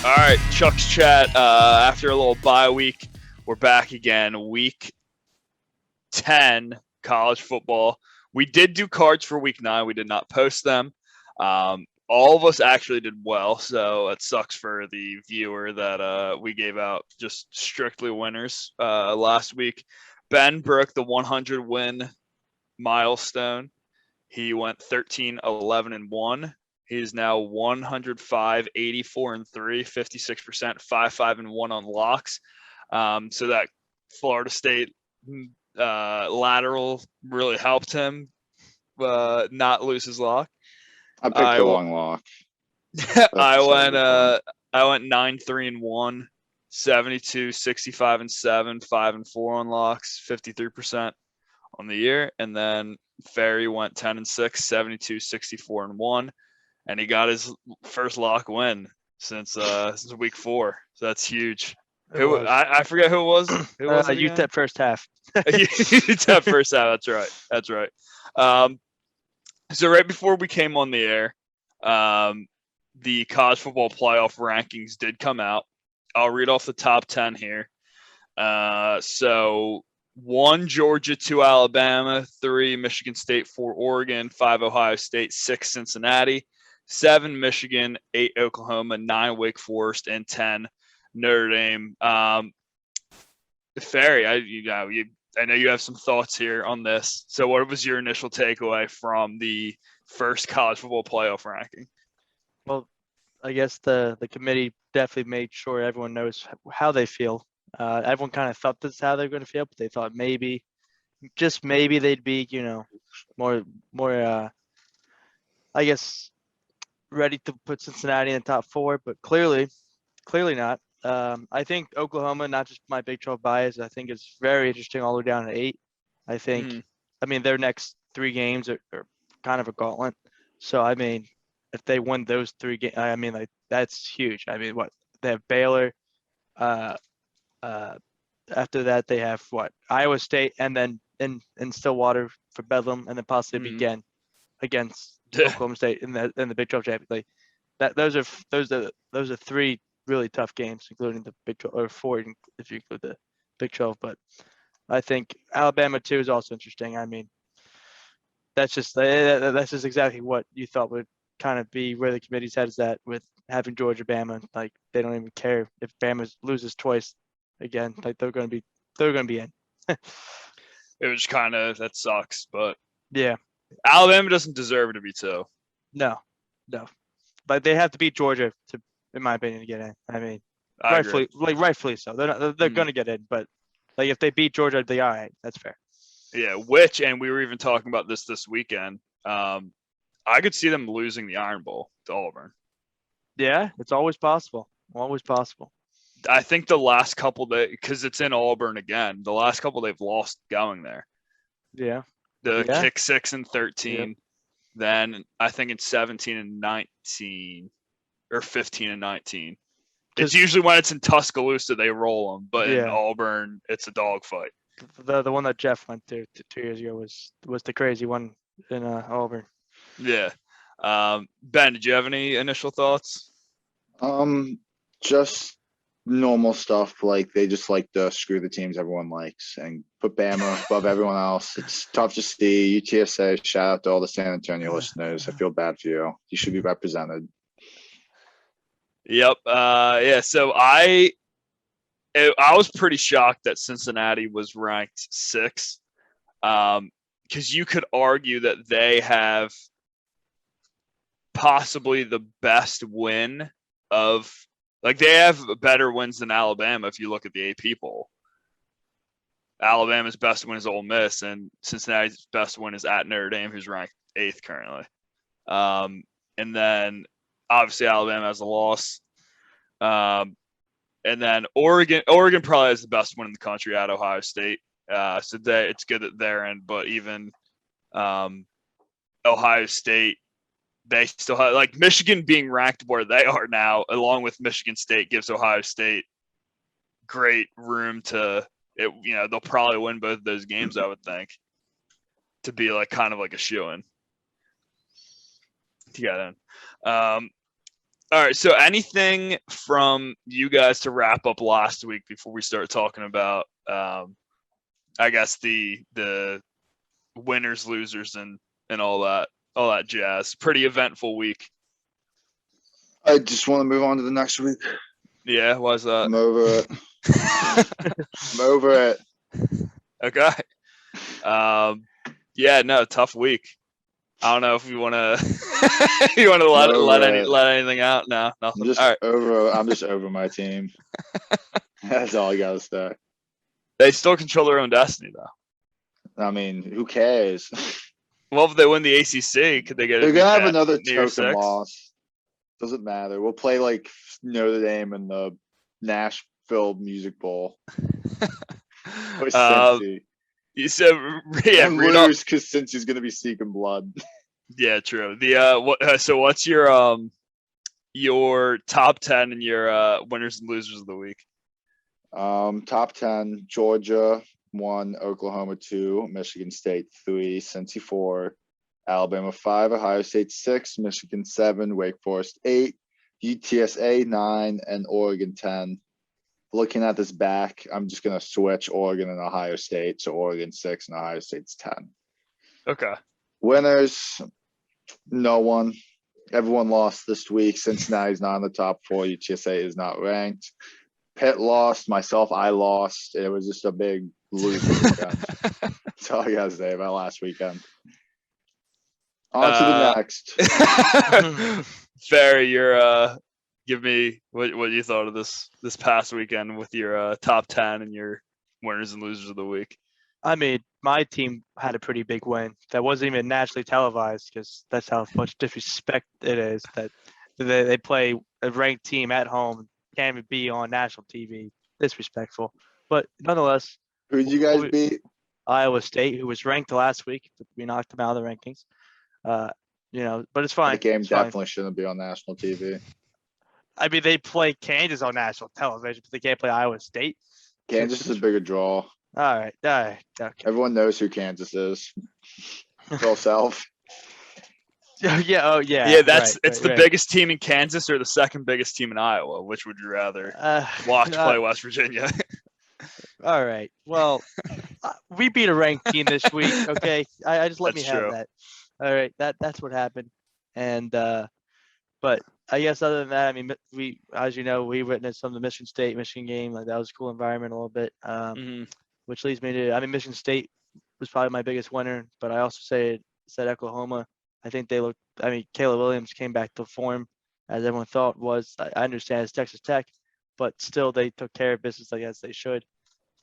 All right, Chuck's chat. After a little bye week, we're back again. Week 10 college football. We did do cards for week 9. We did not post them. All of us actually did well, so it sucks for the viewer that we gave out just strictly winners last week. Ben broke the 100 win milestone. He went 13, 11, and 1. He's now 105, 84, and 3, 56%, 5, 5, and 1 on locks. So that Florida State lateral really helped him not lose his lock. I picked the wrong lock. I went 9, 3, and 1, 72, 65, and 7, 5, and 4 on locks, 53% on the year. And then Ferry went 10 and 6, 72, 64, and 1. And he got his first lock win since week 4. So that's huge. I forget who it was. Who was it UTEP first half. UTEP first half. That's right. So right before we came on the air, the college football playoff rankings did come out. I'll read off the top 10 here. So 1 Georgia, 2 Alabama, 3 Michigan State, 4 Oregon, 5 Ohio State, 6 Cincinnati, 7 Michigan, 8 Oklahoma, 9 Wake Forest, and 10 Notre Dame. Ferry, I know you have some thoughts here on this. So what was your initial takeaway from the first college football playoff ranking? Well, I guess the committee definitely made sure everyone knows how they feel. Everyone kind of thought this is how they're going to feel, but they thought maybe, just maybe, they'd be, more, I guess, ready to put Cincinnati in the top 4, but clearly not. I think Oklahoma, not just my Big 12 bias, I think it's very interesting all the way down to 8. I think, their next 3 games are kind of a gauntlet. So, if they win those 3 games, that's huge. They have Baylor. After that, they have Iowa State, and then in Stillwater for Bedlam, and then possibly again against Oklahoma State in the Big 12 championship. Those are 3 really tough games, including the Big 12, or 4 if you include the Big 12. But I think Alabama too is also interesting. That's just exactly what you thought would kind of be where the committee's head is at with having Georgia, Bama. They don't even care if Bama loses twice again. They're going to be in. It was kind of, that sucks, but yeah, Alabama doesn't deserve to be 2. No, but they have to beat Georgia to, in my opinion, to get in. Rightfully so. They're going to get in, but if they beat Georgia, they're all right. That's fair. Yeah, and we were even talking about this weekend. I could see them losing the Iron Bowl to Auburn. Yeah, it's always possible. Always possible. I think the last couple because it's in Auburn again. The last couple they've lost going there. Yeah. Kick 6 and 13. Yep. Then I think it's 17 and 19 or 15 and 19. It's usually when it's in Tuscaloosa they roll them, but in Auburn it's a dogfight. The one that Jeff went to 2 years ago was the crazy one in Auburn. Yeah. Ben, did you have any initial thoughts? Just normal stuff. They just like to screw the teams everyone likes and put Bama above everyone else. It's tough to see. UTSA, shout out to all the San Antonio listeners. I feel bad for you. You should be represented. Yep. So I was pretty shocked that Cincinnati was ranked 6, because you could argue that they have possibly the best win of, they have better wins than Alabama if you look at the AP poll. Alabama's best win is Ole Miss, and Cincinnati's best win is at Notre Dame, who's ranked 8th currently. And then obviously Alabama has a loss. And then Oregon probably has the best win in the country at Ohio State. So it's good at their end, but even Ohio State, they still have, Michigan being ranked where they are now, along with Michigan State, gives Ohio State great room to, they'll probably win both of those games, I would think, to be kind of like a shoo-in to get in. All right. So anything from you guys to wrap up last week before we start talking about, I guess the winners, losers, and all that jazz. Pretty eventful week. I just want to move on to the next week. Yeah. Why's that? I'm over it. I'm over it. Okay. Yeah. No. Tough week. I don't know if you want to you want to let anything out. No, nothing. I'm just All right. over. I'm just over my team. That's all I gotta say. They still control their own destiny, though. I mean, who cares? Well, if they win the ACC, could they get? They're gonna have another New Year's token Six? loss. Doesn't matter. We'll play like Notre Dame in the Nashville Music Bowl. Or Cincy. You said, yeah, And read off- lose because Cincy's gonna be seeking blood. yeah, true. The so what's your top 10 and your winners and losers of the week? Top 10: Georgia 1, Oklahoma 2, Michigan State 3, Cincy 4, Alabama 5, Ohio State 6, Michigan 7, Wake Forest 8, UTSA 9, and Oregon 10. Looking at this back, I'm just gonna switch Oregon and Ohio State. So Oregon 6 and Ohio State's 10. Okay. Winners, no one. Everyone lost this week. Cincinnati's not in the top 4. UTSA is not ranked. Pitt lost. Myself, I lost. It was just a big losing weekend. That's all I gotta say about last weekend. On to the next. Fair, you're give me what you thought of this past weekend with your top 10 and your winners and losers of the week. I mean, my team had a pretty big win that wasn't even nationally televised because that's how much disrespect it is that they play a ranked team at home, can't even be on national TV. Disrespectful. But nonetheless, Who did you guys beat? Iowa State, who was ranked last week, but we knocked them out of the rankings. But it's fine. That game It's fine. definitely shouldn't be on national TV. I mean, they play Kansas on national television, but they can't play Iowa State. Kansas is a bigger draw. All right. Okay. Everyone knows who Kansas is. Phil Self. Yeah. Oh, yeah. Yeah, it's right, the right. biggest team in Kansas or the second biggest team in Iowa. Which would you rather watch play West Virginia? All right. Well, we beat a ranked team this week. Okay, I just let That's me have true. that. All right, that's what happened. And but I guess other than that, I mean, we, as you know, we witnessed some of the Michigan State Michigan game. Like that was a cool environment a little bit. Mhm. Which leads me to, I mean, Michigan State was probably my biggest winner, but I also said Oklahoma. I think they looked. I mean, Caleb Williams came back to form, as everyone thought was. I understand it's Texas Tech, but still they took care of business, I guess they should,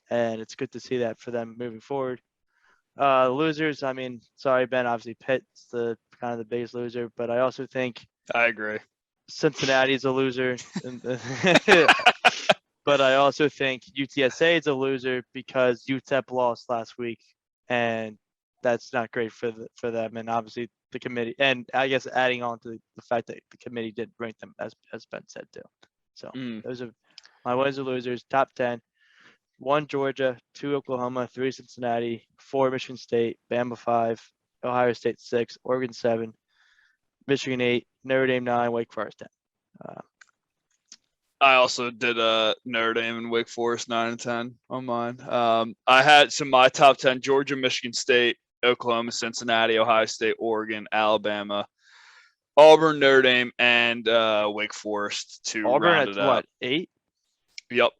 and it's good to see that for them moving forward. Losers, I mean, sorry Ben, obviously Pitt's the kind of the biggest loser, but I also think I agree. Cincinnati's a loser, but I also think UTSA is a loser because UTEP lost last week, and that's not great for them. And obviously the committee, and I guess adding on to the fact that the committee did rank them as Ben said too. So those are my winners and losers. Top 10: 1 Georgia, 2 Oklahoma, 3 Cincinnati, 4 Michigan State, Bama 5, Ohio State 6, Oregon 7, Michigan 8, Notre Dame 9, Wake Forest 10. I also did Notre Dame and Wake Forest 9 and 10 on mine. I had my top 10: Georgia, Michigan State, Oklahoma, Cincinnati, Ohio State, Oregon, Alabama, Auburn, Notre Dame, and Wake Forest to Auburn round at it out. what, 8? Yep.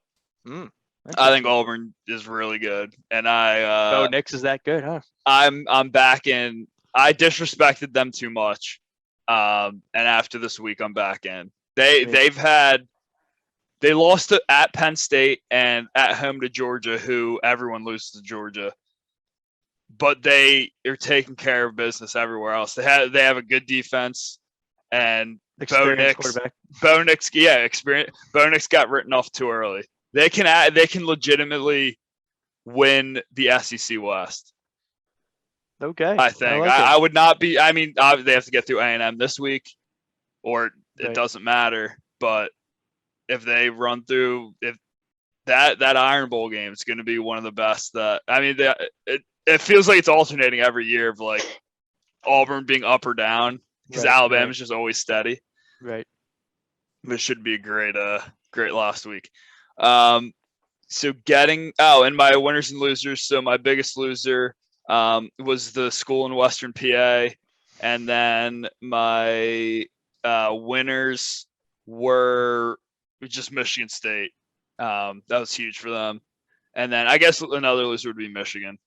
I think Auburn is really good, and Bo Nix is that good, huh? I'm back in. I disrespected them too much, and after this week, I'm back in. They lost at Penn State and at home to Georgia, who everyone loses to Georgia, but they are taking care of business everywhere else. They have a good defense, and Experienced quarterback. Bo Nix, yeah, experience. Bo Nix got written off too early. They can legitimately win the SEC West. Okay. I think like I would not be. I mean, they have to get through A&M this week, or it Right. doesn't matter. But if they run through, if that Iron Bowl game is going to be one of the best. It feels like it's alternating every year of like Auburn being up or down because Right, Alabama's just always steady. Right. This should be a great last week. So and my winners and losers. So my biggest loser was the school in Western PA, and then my winners were just Michigan State. That was huge for them. And then I guess another loser would be Michigan.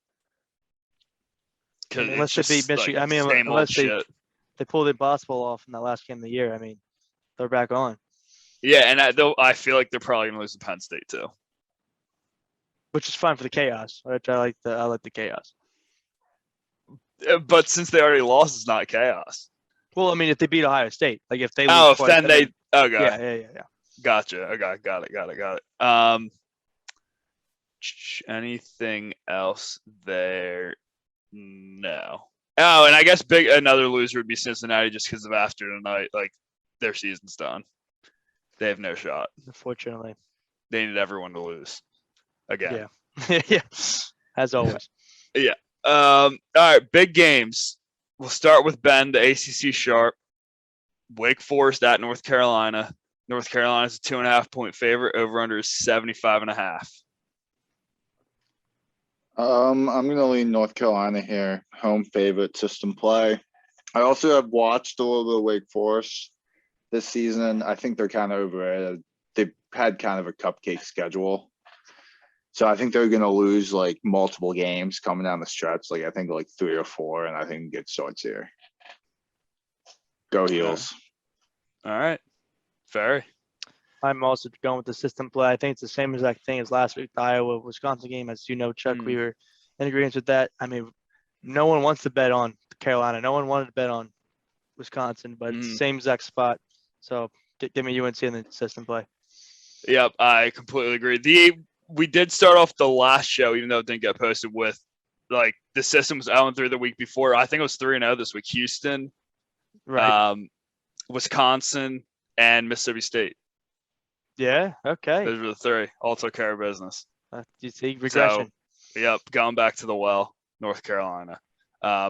Because Unless they beat Michigan, I mean, same old unless shit. they pulled the impossible off in that last game of the year. I mean, they're back on, Yeah, and I feel like they're probably gonna lose to Penn State too. which is fine for the chaos. Which I like the chaos. But since they already lost, it's not chaos. Well, I mean, if they beat Ohio State, like if they Oh, lose if twice, then they okay. yeah. Gotcha. Okay, got it. Anything else there? No. Oh, and I guess another loser would be Cincinnati just because of after tonight. Like their season's done. They have no shot. Unfortunately, They need everyone to lose again. yeah, yeah, as always. All right, big games. We'll start with Ben, the ACC sharp. Wake Forest at North Carolina. North Carolina's a 2.5-point favorite. Over under is 75.5. I'm gonna lean North Carolina here. Home favorite system play. I also have watched a little bit of Wake Forest this season. I think they're kind of overrated. They've had kind of a cupcake schedule. So I think they're gonna lose like multiple games coming down the stretch. Like I think like 3 or 4, and I think good starts here. Go Heels. All right. Very. I'm also going with the system play. I think it's the same exact thing as last week, the Iowa-Wisconsin game. As you know, Chuck, we were in agreement with that. I mean, no one wants to bet on Carolina. No one wanted to bet on Wisconsin, but it's the same exact spot. So give me UNC in the system play. Yep, I completely agree. We did start off the last show, even though it didn't get posted, with like the system was 0-3 the week before. I think it was 3-0 this week. Houston, Right. Wisconsin, and Mississippi State. Yeah. Okay. Those were the 3. All took care of business. You see regression. So, yep, going back to the well, North Carolina. I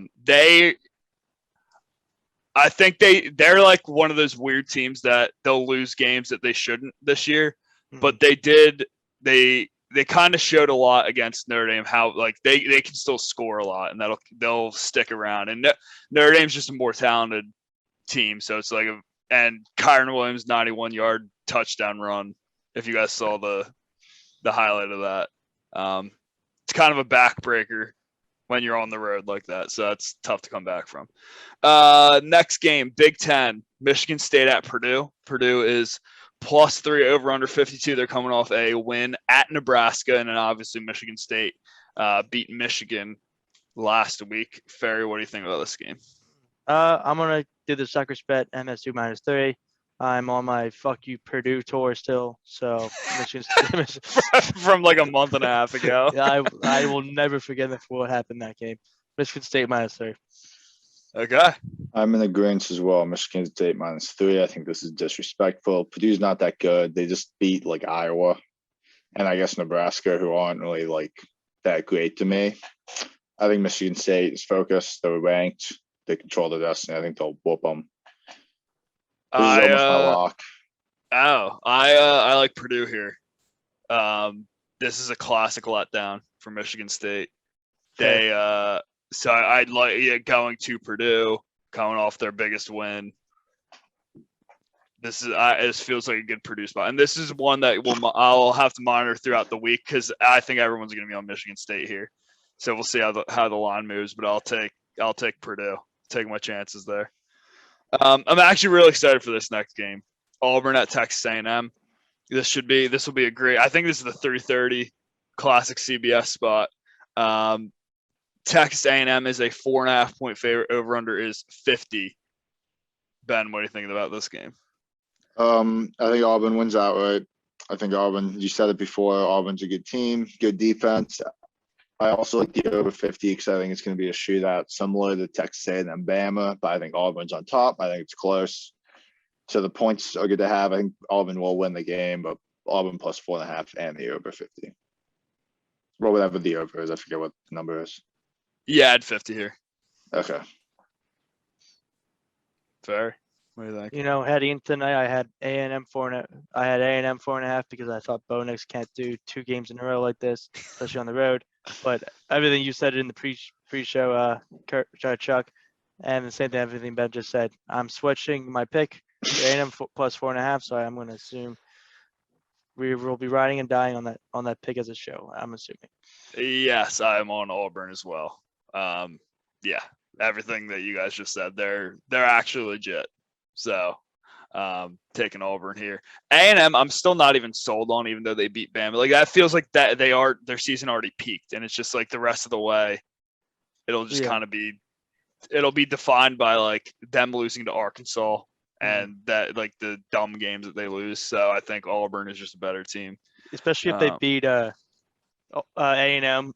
think they're like one of those weird teams that they'll lose games that they shouldn't this year, but they kind of showed a lot against Notre Dame how like they can still score a lot and they'll stick around. And Notre Dame's just a more talented team, so it's like and Kyron Williams 91-yard touchdown run. If you guys saw the highlight of that, it's kind of a backbreaker when you're on the road like that. So that's tough to come back from. Next game, Big Ten, Michigan State at Purdue. Purdue is +3 over under 52. They're coming off a win at Nebraska, and then obviously Michigan State beat Michigan last week. Ferry, what do you think about this game? I'm gonna do the suckers bet MSU -3. I'm on my fuck you Purdue tour still, so Michigan from like a month and a half ago. Yeah, I will never forget what happened in that game. Michigan State -3. Okay. I'm in agreement as well. Michigan State -3. I think this is disrespectful. Purdue's not that good. They just beat like Iowa and I guess Nebraska, who aren't really like that great to me. I think Michigan State is focused. They're ranked. They control their destiny. I think they'll whoop them. This is almost my lock. I like Purdue here. This is a classic letdown for Michigan State. They so I'd like going to Purdue, coming off their biggest win. This feels like a good Purdue spot, and this is one that I'll have to monitor throughout the week because I think everyone's going to be on Michigan State here. So we'll see how the line moves, but I'll take Purdue. Take my chances there. I'm actually really excited for this next game. Auburn at Texas A&M. This will be a great. I think this is the 3:30 classic CBS spot. Texas A&M is a 4.5-point favorite. Over under is 50. Ben, what do you think about this game? I think Auburn wins outright. I think Auburn. You said it before. Auburn's a good team, good defense. I also like the over 50 because I think it's going to be a shootout similar to Texas A&M Bama, but I think Auburn's on top. I think it's close. So the points are good to have. I think Auburn will win the game, but Auburn +4.5 and the over 50. Or whatever the over is. I forget what the number is. Yeah, add 50 here. Okay. Fair. What do you think? You know, heading into tonight, I had A&M 4.5 because I thought Bo Nix can't do 2 games in a row like this, especially on the road. But everything you said in the pre-show, Chuck, and the same thing, everything Ben just said. I'm switching my pick to A&M plus 4.5, so I'm going to assume we will be riding and dying on that pick as a show. I'm assuming. Yes, I'm on Auburn as well. Yeah, everything that you guys just said, they're actually legit. So, taking Auburn here. A&M, I'm still not even sold on, even though they beat Bama. Like that feels like that their season already peaked, and it's just like the rest of the way, it'll just kind of be, it'll be defined by like them losing to Arkansas and that like the dumb games that they lose. So I think Auburn is just a better team, especially if they beat A&M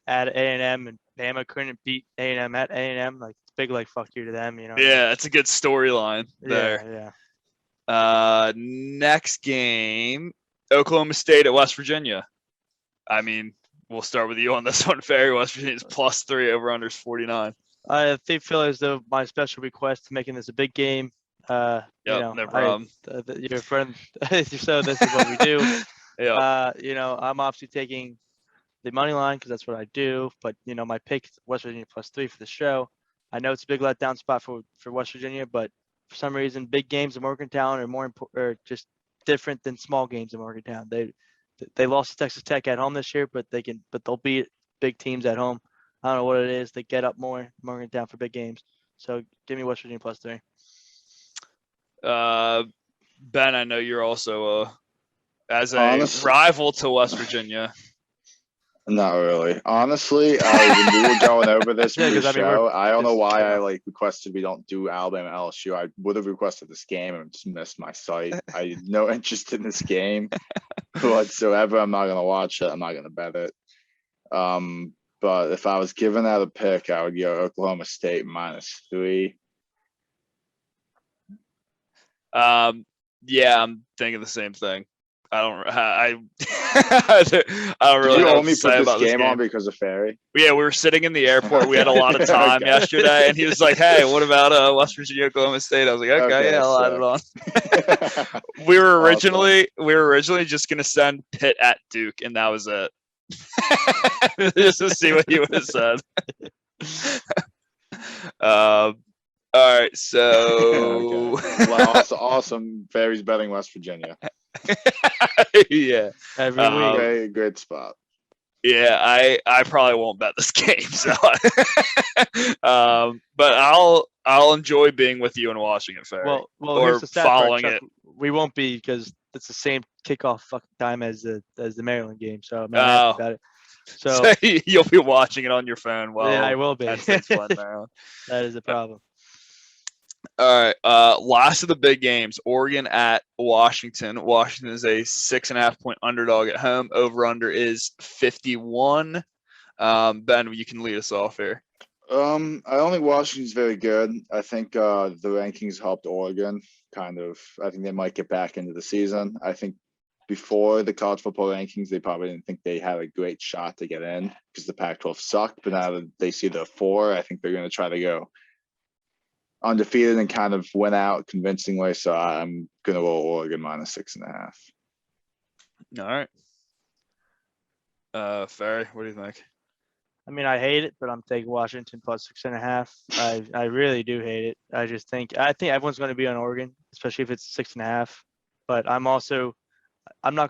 at A&M and Bama couldn't beat A&M at A&M. Like it's big like fuck you to them, you know. Yeah, it's a good storyline there. Yeah. Next game, Oklahoma State at West Virginia. I mean, we'll start with you on this one, Ferry. West Virginia's +3, over unders 49. I feel as though my special request to making this a big game. No problem. Your friend, so this is what we do. Yeah. I'm obviously taking the money line because that's what I do. But my pick West Virginia +3 for the show. I know it's a big letdown spot for West Virginia, but for some reason, big games in Morgantown are more important, or just different than small games in Morgantown. They lost to Texas Tech at home this year, but they'll beat big teams at home. I don't know what it is. They get up more Morgantown for big games. So give me West Virginia +3. Ben, I know you're also as a rival to West Virginia. Not really. Honestly, when we were going over this show, I don't know why I requested we don't do Alabama LSU. I would have requested this game and just missed my site. I had no interest in this game whatsoever. I'm not gonna watch it. I'm not gonna bet it. But if I was given out a pick, I would go Oklahoma State -3. Yeah, I'm thinking the same thing. I don't really you know only put this game on because of Ferry? Yeah, we were sitting in the airport. We had a lot of time yesterday, and he was like, "Hey, what about West Virginia, Oklahoma State?" I was like, "Okay, yeah, I'll add it on." we were originally just gonna send Pitt at Duke, and that was it. Just to see what he would have said. All right, so wow, awesome. Ferry's betting West Virginia. Yeah, every week. Very good spot. Yeah, I probably won't bet this game, so but I'll enjoy being with you and watching it, Ferry. Well, or here's the sad following part, Chuck. it. We won't be because it's the same kickoff fucking time as the Maryland game, so I'm not happy about it. So you'll be watching it on your phone. Well, yeah, I will be. Maryland. That is a problem. All right. Last of the big games, Oregon at Washington. Washington is a 6.5-point underdog at home. Over under is 51. Ben, you can lead us off here. I don't think Washington's very good. I think the rankings helped Oregon kind of. I think they might get back into the season. I think before the college football rankings, they probably didn't think they had a great shot to get in because the Pac-12 sucked. But now that they see the 4, I think they're going to try to go undefeated and kind of went out convincingly. So I'm going to roll Oregon -6.5. All right. Ferry, what do you think? I mean, I hate it, but I'm taking Washington +6.5. I really do hate it. I think everyone's going to be on Oregon, especially if it's 6.5. But I'm not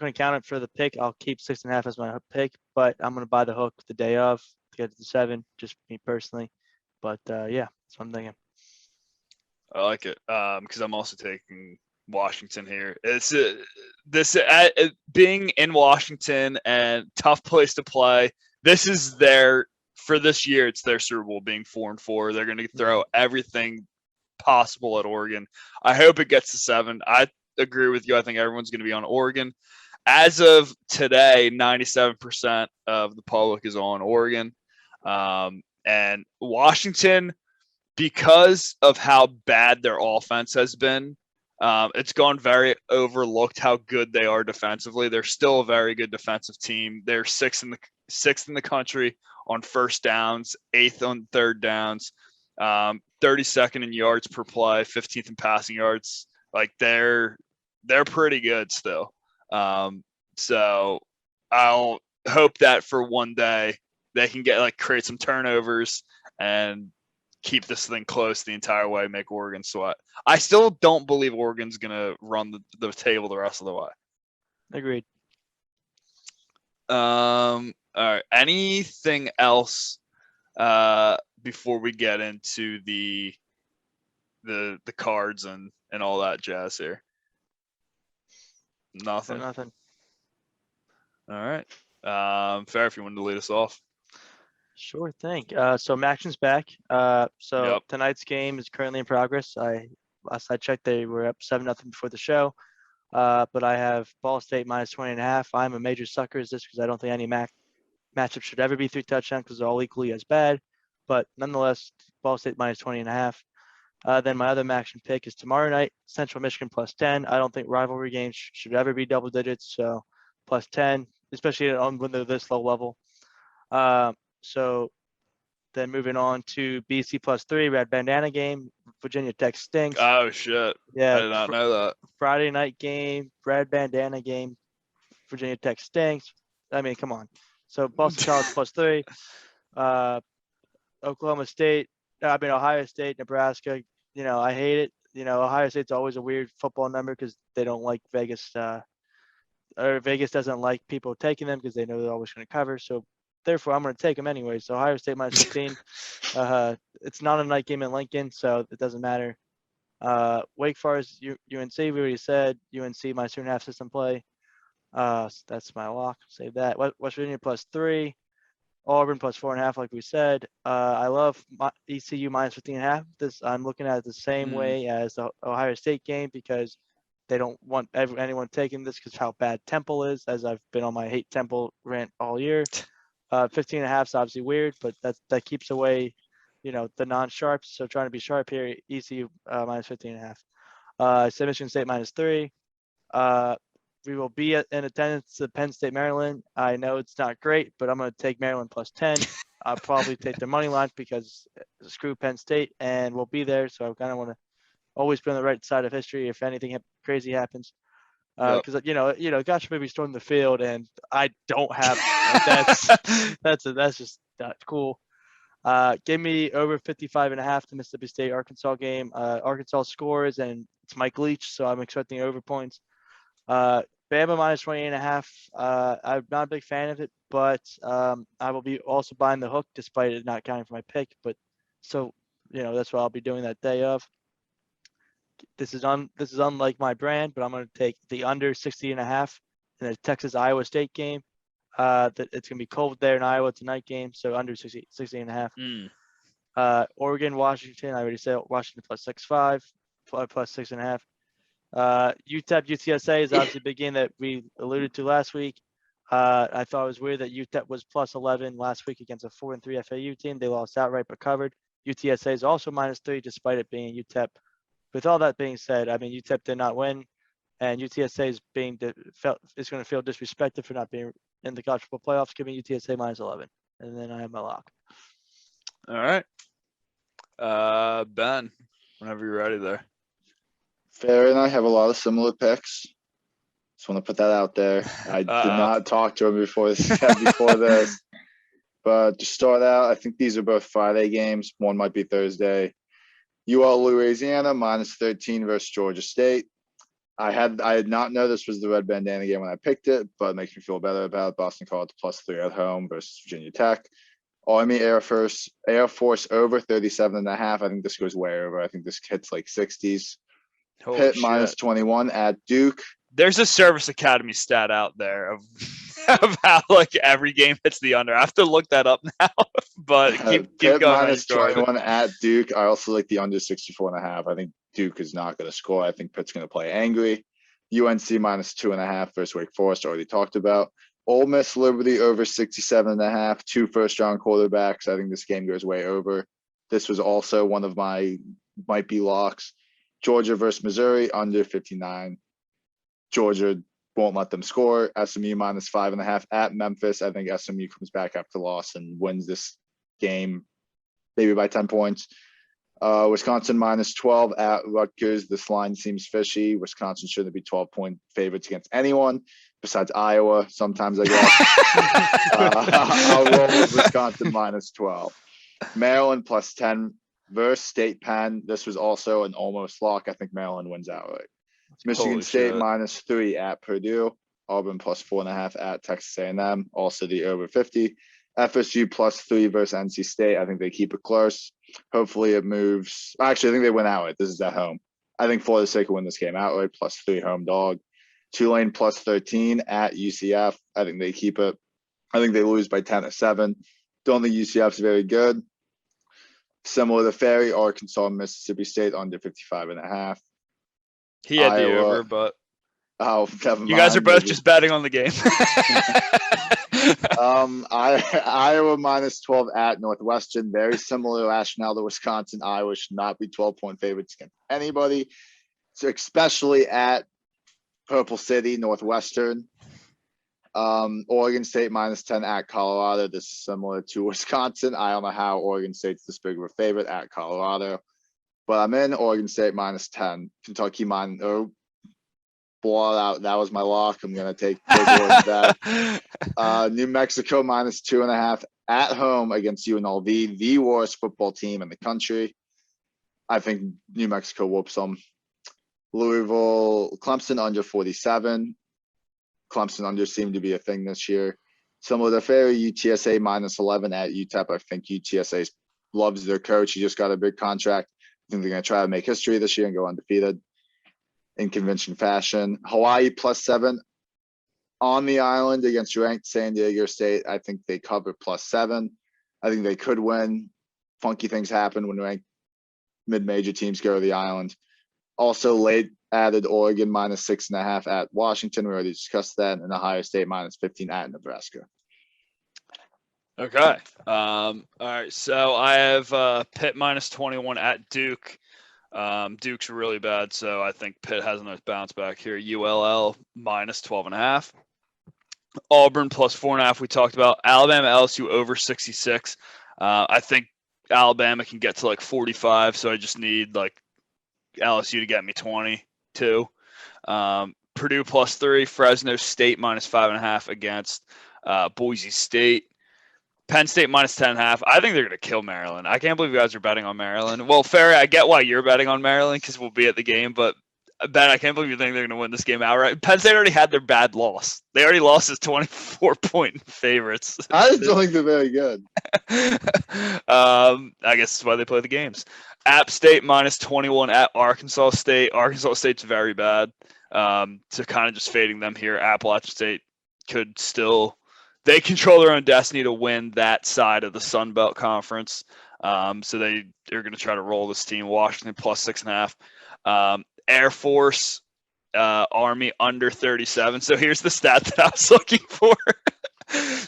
going to count it for the pick. I'll keep 6.5 as my pick, but I'm going to buy the hook the day of to get to the 7, just me personally. But yeah, that's what I'm thinking. I like it because I'm also taking Washington here. It's being in Washington and tough place to play. This is for this year. It's their Super Bowl, being 4-4. They're going to throw everything possible at Oregon. I hope it gets to 7. I agree with you. I think everyone's going to be on Oregon. As of today, 97% of the public is on Oregon, and Washington, because of how bad their offense has been, it's gone very overlooked how good they are defensively. They're still a very good defensive team. They're sixth in the country on first downs, 8th on third downs, 32nd in yards per play, 15th in passing yards, Like they're pretty good still. So I'll hope that for one day they can create some turnovers and keep this thing close the entire way, make Oregon sweat. I still don't believe Oregon's gonna run the table the rest of the way. Agreed. All right. Anything else before we get into the cards and all that jazz here? Nothing. Nothing. All right. Fair, if you wanted to lead us off. Sure thing. So Maction's back. So Yep. tonight's game is currently in progress. Last I checked, they were up 7-0 before the show. But I have Ball State minus 20.5. I'm a major sucker is this because I don't think any matchup should ever be 3 touchdowns because they're all equally as bad. But nonetheless, Ball State minus 20.5. Then my other Maction pick is tomorrow night, Central Michigan plus 10. I don't think rivalry games should ever be double digits, so plus 10, especially when they're this low level. So then moving on to BC plus 3, Red Bandana game. Virginia Tech stinks. Oh shit! Yeah, I did not know that. Friday night game, Red Bandana game. Virginia Tech stinks. I mean, come on. So Boston College plus 3. Ohio State, Nebraska. I hate it. Ohio State's always a weird football number because they don't like Vegas. Or Vegas doesn't like people taking them because they know they're always going to cover. So therefore, I'm going to take them anyway. So Ohio State minus 15. It's not a night game in Lincoln, so it doesn't matter. Wake Forest, UNC, we already said. UNC minus 2.5 system play. So that's my lock. Save that. West Virginia plus 3. Auburn plus 4.5, like we said. I love ECU minus 15.5. I'm looking at it the same way as the Ohio State game because they don't want anyone taking this because how bad Temple is, as I've been on my hate Temple rant all year. 15.5 is obviously weird, but that keeps away, the non-sharps. So trying to be sharp here, ECU minus 15.5. Michigan State minus 3. We will be in attendance at Penn State, Maryland. I know it's not great, but I'm going to take Maryland plus 10. I'll probably take their money line because screw Penn State, and we'll be there. So I kind of want to always be on the right side of history if anything crazy happens. Because gosh, maybe storm the field, and I don't have. That's just not cool. Give me over 55.5 to Mississippi State Arkansas game. Arkansas scores, and it's Mike Leach, so I'm expecting over points. Bama minus 20.5. I'm not a big fan of it, but I will be also buying the hook despite it not counting for my pick. But so that's what I'll be doing that day of. This is unlike my brand, but I'm going to take the under 60.5 in the Texas Iowa State game. That it's going to be cold there in Iowa. It's a night game, so under 60.5. Oregon, Washington. I already said Washington plus 6.5, plus 6.5. UTEP UTSA is obviously a big game that we alluded to last week. I thought it was weird that UTEP was plus 11 last week against a 4-3 FAU team. They lost outright but covered. UTSA is also minus 3 despite it being UTEP. With all that being said, I mean UTEP did not win, and UTSA is going to feel disrespected for not being in the college football playoffs. Give me UTSA minus 11, and then I have my lock. All right, Ben, whenever you're ready there. Fair and I have a lot of similar picks. Just want to put that out there. I did not talk to him before this. But to start out, I think these are both Friday games. One might be Thursday. UL Louisiana minus 13 versus Georgia State. I had not know this was the Red Bandana game when I picked it, but it makes me feel better about it. Boston College plus 3 at home versus Virginia Tech. Army Air Force over 37.5. I think this goes way over. I think this hits like 60s. Holy Pitt shit. minus 21 at Duke. There's a Service Academy stat out there of how every game hits the under. I have to look that up now, but keep Pitt going. Minus 21 at Duke. I also like the under 64.5. I think Duke is not going to score. I think Pitt's going to play angry. UNC minus 2.5 versus Wake Forest, already talked about. Ole Miss Liberty over 67.5. 2 first-round quarterbacks. I think this game goes way over. This was also one of my might be locks. Georgia versus Missouri under 59. Georgia won't let them score. SMU minus 5.5 at Memphis. I think SMU comes back after loss and wins this game maybe by 10 points. Wisconsin -12 at Rutgers. This line seems fishy. Wisconsin shouldn't be 12-point favorites against anyone besides Iowa. Sometimes I guess. I'll roll with Wisconsin -12. Maryland +10 versus State Penn. This was also an almost lock. I think Maryland wins outright. Michigan Holy State shit. -3 at Purdue. Auburn +4.5 at Texas A&M. Also the over 50. FSU +3 versus NC State. I think they keep it close. Hopefully it moves. Actually, I think they win outright. This is at home. I think Florida State will win this game outright. +3 home dog. Tulane +13 at UCF. I think they keep it. I think they lose by 10 or 7. Don't think UCF's very good. Similar to Ferry, Arkansas, Mississippi State under 55.5. He had the Iowa. over, but Oh, never mind. you guys are both maybe. just betting on the game. Iowa -12 at Northwestern. Very similar rationale to Wisconsin. Iowa should not be 12-point favorites against anybody. So especially at Purple City, Northwestern. Oregon State -10 at Colorado. This is similar to Wisconsin. I don't know how Oregon State's this big of a favorite at Colorado. But I'm in Oregon State -10. Kentucky blowout. That was my lock. I'm gonna take that. New Mexico -2.5 at home against UNLV, the worst football team in the country. I think New Mexico whoops them. Louisville, Clemson under 47. Clemson under seemed to be a thing this year. Similar to Ferry, UTSA -11 at UTEP. I think UTSA loves their coach. He just got a big contract. I think they're going to try to make history this year and go undefeated in convention fashion. Hawaii +7 on the island against ranked San Diego State. I think they cover +7. I think they could win. Funky things happen when ranked mid-major teams go to the island. Also late added Oregon -6.5 at Washington. We already discussed that. And Ohio State -15 at Nebraska. Okay. All right. So I have Pitt -21 at Duke. Duke's really bad, so I think Pitt has a nice bounce back here. ULL -12.5. Auburn +4.5. We talked about Alabama LSU over 66. I think Alabama can get to like 45, so I just need like LSU to get me 22. Purdue +3. Fresno State -5.5 against Boise State. Penn State -10.5. I think they're going to kill Maryland. I can't believe you guys are betting on Maryland. Well, Ferry, I get why you're betting on Maryland because we'll be at the game, but Ben, I can't believe you think they're going to win this game outright. Penn State already had their bad loss. They already lost as 24-point favorites. I just don't think they're very good. I guess that's why they play the games. App State -21 at Arkansas State. Arkansas State's very bad. So kind of just fading them here. Appalachian State could still... They control their own destiny to win that side of the Sun Belt Conference. So they're going to try to roll this team. Washington +6.5. Air Force, Army under 37. So here's the stat that I was looking for.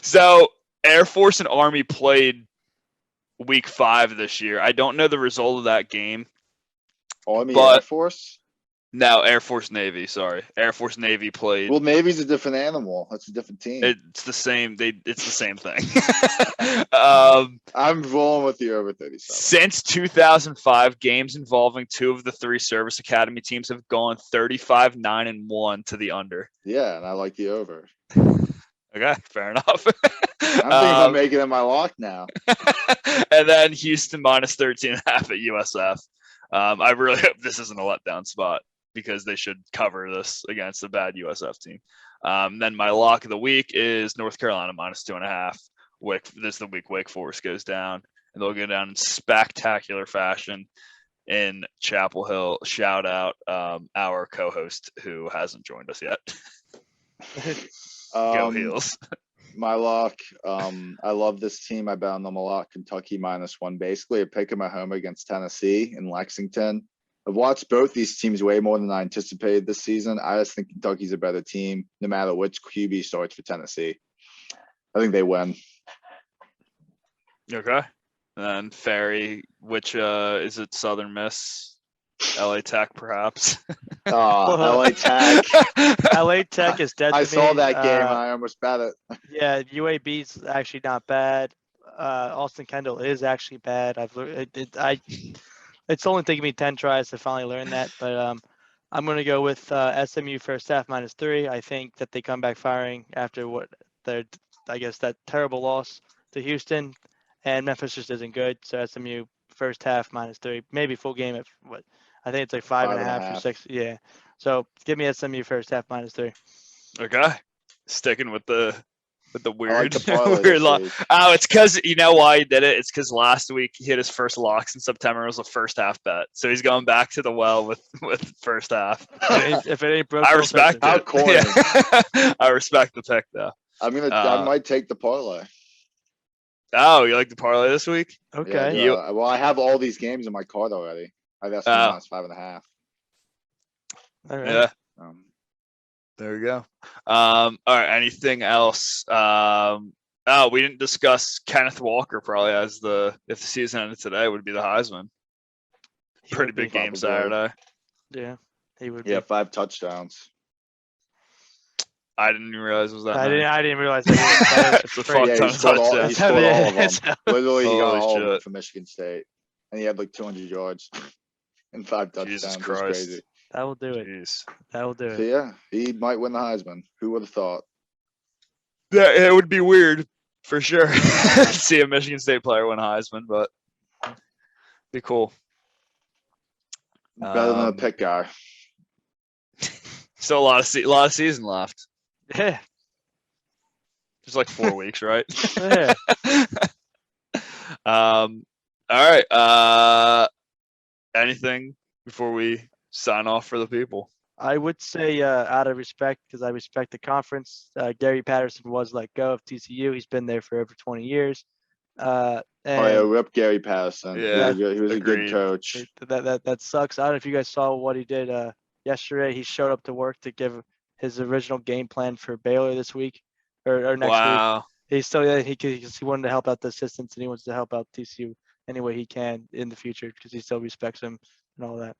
So Air Force and Army played week 5 this year. I don't know the result of that game. Army But- Air Force? No, Air Force Navy. Sorry, Air Force Navy played. Well, Navy's a different animal. That's a different team. It's the same. It's the same thing. I'm rolling with you over 37. Since 2005, games involving 2 of the 3 service academy teams have gone 35, 9, and 1 to the under. Yeah, and I like the over. Okay, fair enough. I'm thinking about making it my lock now. And then Houston -13.5 at USF. I really hope this isn't a letdown spot because they should cover this against a bad USF team. Then my lock of the week is North Carolina -2.5. This is the week Wake Forest goes down, and they'll go down in spectacular fashion in Chapel Hill. Shout out our co-host who hasn't joined us yet. Go Heels. My lock. I love this team. I bet on them a lot. Kentucky -1. Basically, a pick 'em at home against Tennessee in Lexington. I've watched both these teams way more than I anticipated this season. I just think Kentucky's a better team, no matter which QB starts for Tennessee. I think they win. Okay. And then Ferry, which is it Southern Miss? LA Tech, perhaps. LA Tech. LA Tech is dead to I me. saw that game. And I almost bet it. Yeah, UAB's actually not bad. Austin Kendall is actually bad. It's only taken me 10 tries to finally learn that, but I'm going to go with SMU first half -3. I think that they come back firing after what I guess that terrible loss to Houston, and Memphis just isn't good. So SMU first half -3, maybe full game at what I think it's like 5.5 or 5.5. 6. Yeah. So give me SMU first half -3. Okay. Sticking with the I weird, like the parlay weird this lock. week. Oh, it's because you know why he did it. It's because last week he hit his first locks in September. It was a first half bet, so he's going back to the well with first half. If it ain't broke, I don't respect fix How it. corny. Yeah. I respect the pick though. I might take the parlay. Oh, you like the parlay this week? it. Yeah, I Okay. do. You- Well, I have all these games in my card already. I have SMU Oh. -5.5. All right. Yeah. Um, There we go. All right. Anything else? Oh, we didn't discuss Kenneth Walker. Probably as if the season ended today, would be the Heisman. He Pretty would be. big game Probably. Saturday. Yeah. He would yeah, be. 5 touchdowns. I didn't even realize it was that. I many. didn't realize that. It's a Crazy. fuck Yeah, ton he of scored all. He touchdowns. scored all of them. So- Literally, he got Holy all of them shit. for Michigan State, and he had like 200 yards and 5 touchdowns. Jesus It was Christ. crazy. That will do it. Jeez. That will do So it. yeah, he might win the Heisman. Who would have thought? Yeah, it would be weird for sure. See a Michigan State player win Heisman, but be cool. Better than a Um, pick guy. Still a lot of season left. Yeah. Just like 4 weeks, right? Yeah. All right. Anything before we sign off for the people? I would say out of respect, because I respect the conference, Gary Patterson was let go of TCU. He's been there for over 20 years. Oh And yeah, rip Gary Patterson. Yeah, he was a agreed. good coach. that sucks. I don't know if you guys saw what he did yesterday. He showed up to work to give his original game plan for Baylor this week or next week. Wow. He's still he wanted to help out the assistants and he wants to help out TCU any way he can in the future because he still respects him and all that.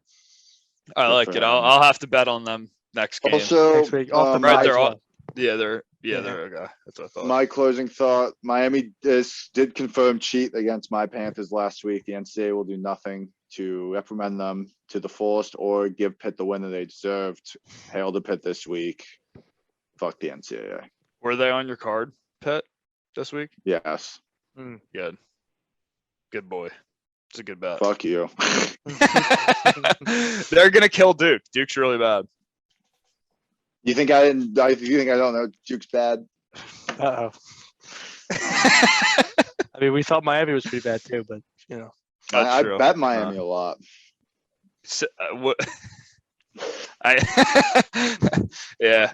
I Good like for it. him. I'll have to bet on them next game. Also, Next week off the my, bye as they're all- well. Yeah, they're Yeah. okay. That's what I thought. my closing thought: Miami did confirm cheat against my Panthers last week. The NCAA will do nothing to reprimand them to the fullest or give Pitt the win that they deserved. Hail to Pitt this week. Fuck the NCAA. Were they on your card, Pitt, this week? Yes. Good. Good boy. It's a good bet. Fuck you. They're gonna kill Duke. Duke's really bad. You think I didn't? You think I don't know Duke's bad? Uh-oh. I mean, we thought Miami was pretty bad too, but you know. That's I true. bet Miami a lot. What? Yeah.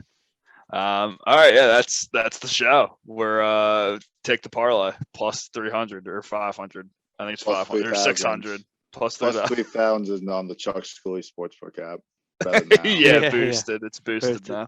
All right. Yeah, that's the show. We're take the parlay plus 300 or 500. I think it's Plus 500 or 3,000. 600 plus Plus 3,000. 3,000 is on the Chuck Scully Sportsbook app. Better now. Yeah, Yeah. boosted. It's boosted Boosted. now.